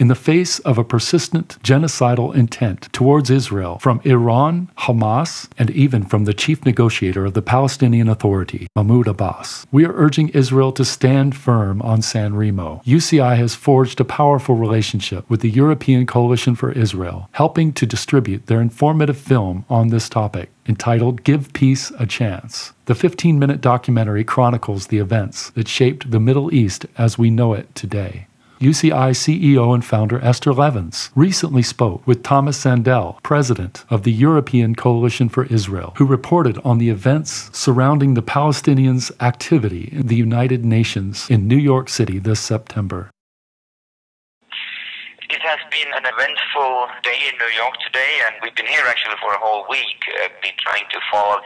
in the face of a persistent genocidal intent towards Israel from Iran, Hamas, and even from the chief negotiator of the Palestinian Authority, Mahmoud Abbas. We are urging Israel to stand firm on San Remo. UCI has forged a powerful relationship with the European Coalition for Israel, helping to distribute their informative film on this topic, entitled Give Peace a Chance. The 15-minute documentary chronicles the events that shaped the Middle East as we know it today. UCI CEO and founder Esther Levens recently spoke with Tomas Sandell, president of the European Coalition for Israel, who reported on the events surrounding the Palestinians' activity in the United Nations in New York City this September. It has been an eventful day in New York today, and we've been here actually for a whole week, been trying to follow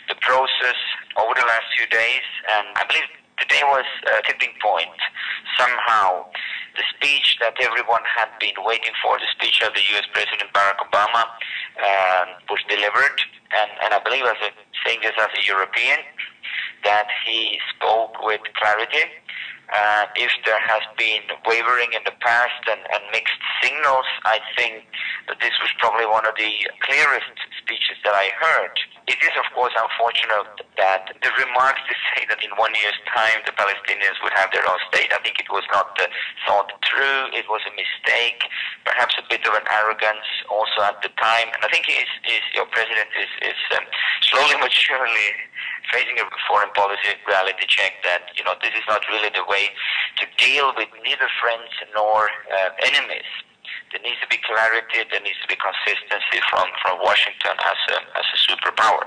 the process over the last few days, and I believe today was a tipping point. Somehow, the speech that everyone had been waiting for, the speech of the U.S. President Barack Obama, was delivered, and I believe, saying this as a European, that he spoke with clarity. If there has been wavering in the past and mixed signals, I think that this was probably one of the clearest speeches that I heard. It is, of course, unfortunate that the remarks to say that in 1 year's time the Palestinians would have their own state, I think it was not thought through. It was a mistake, perhaps a bit of an arrogance also at the time. And I think your president is slowly but surely facing a foreign policy reality check that, this is not really the way to deal with neither friends nor enemies. There needs to be clarity, there needs to be consistency from Washington as a superpower.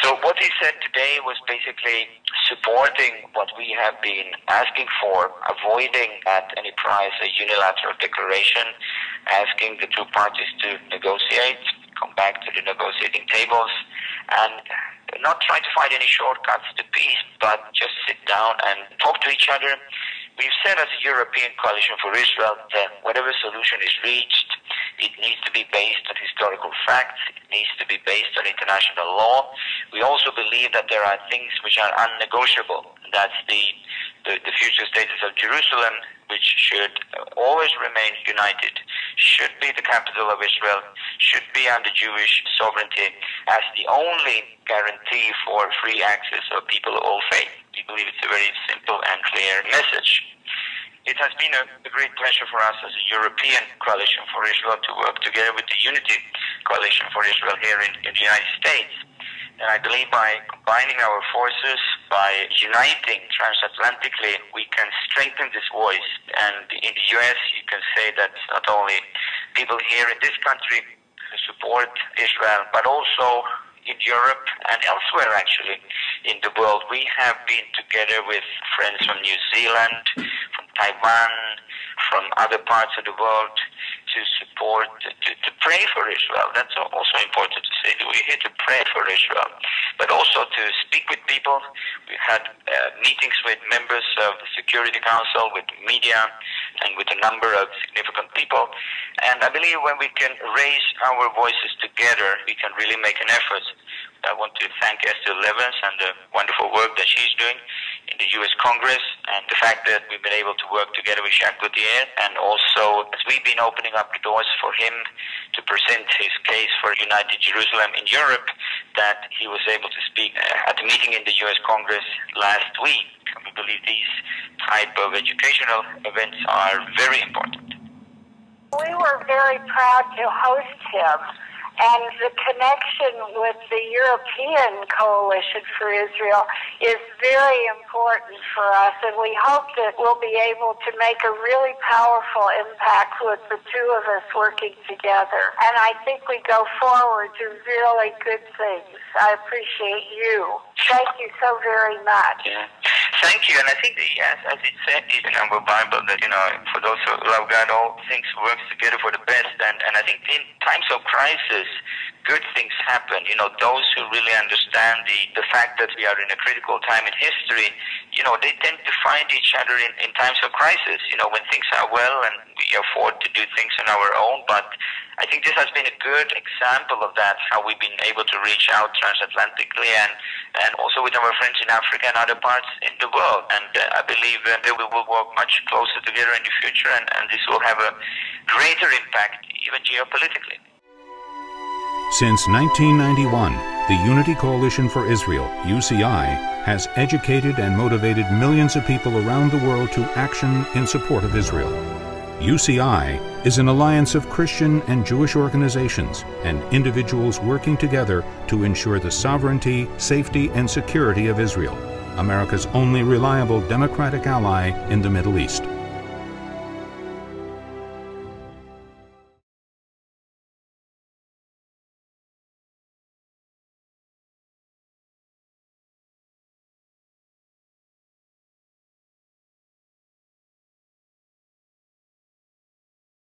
So what he said today was basically supporting what we have been asking for, avoiding at any price a unilateral declaration, asking the two parties to negotiate, come back to the negotiating tables, and not trying to find any shortcuts to peace, but just sit down and talk to each other. We've said as a European Coalition for Israel that whatever solution is reached, it needs to be based on historical facts, it needs to be based on international law. We also believe that there are things which are unnegotiable. That's the future status of Jerusalem, which should always remain united, should be the capital of Israel, should be under Jewish sovereignty as the only guarantee for free access of people of all faith. We believe it's a very simple and clear message. It has been a great pleasure for us as a European Coalition for Israel to work together with the Unity Coalition for Israel here in the United States. And I believe by combining our forces, by uniting transatlantically, we can strengthen this voice. And in the U.S., you can say that not only people here in this country who support Israel, but also in Europe and elsewhere, actually, in the world. We have been together with friends from New Zealand, from Taiwan, from other parts of the world to support, to pray for Israel. That's also important to say. We're here to pray for Israel, but also to speak with people. We had meetings with members of the Security Council, with media, and with a number of significant people. And I believe when we can raise our voices together, we can really make an effort. I want to thank Esther Levens and the wonderful work that she's doing in the U.S. Congress, and the fact that we've been able to work together with Jacques Gauthier, and also as we've been opening up the doors for him to present his case for United Jerusalem in Europe, that he was able to speak at a meeting in the U.S. Congress last week. And we believe these type of educational events are very important. We were very proud to host him. And the connection with the European Coalition for Israel is very important for us, and we hope that we'll be able to make a really powerful impact with the two of us working together. And I think we go forward to really good things. I appreciate you. Thank you so very much. Yeah. Thank you. And I think, as it said in our Bible, that, for those who love God, all things work together for the best. And I think in times of crisis, good things happen. Those who really understand the fact that we are in a critical time in history, they tend to find each other in times of crisis, when things are well and we afford to do things on our own. But I think this has been a good example of that, how we've been able to reach out transatlantically and also with our friends in Africa and other parts in the world. And I believe that we will work much closer together in the future, and this will have a greater impact, even geopolitically. Since 1991, the Unity Coalition for Israel, UCI, has educated and motivated millions of people around the world to action in support of Israel. UCI is an alliance of Christian and Jewish organizations and individuals working together to ensure the sovereignty, safety, and security of Israel, America's only reliable democratic ally in the Middle East.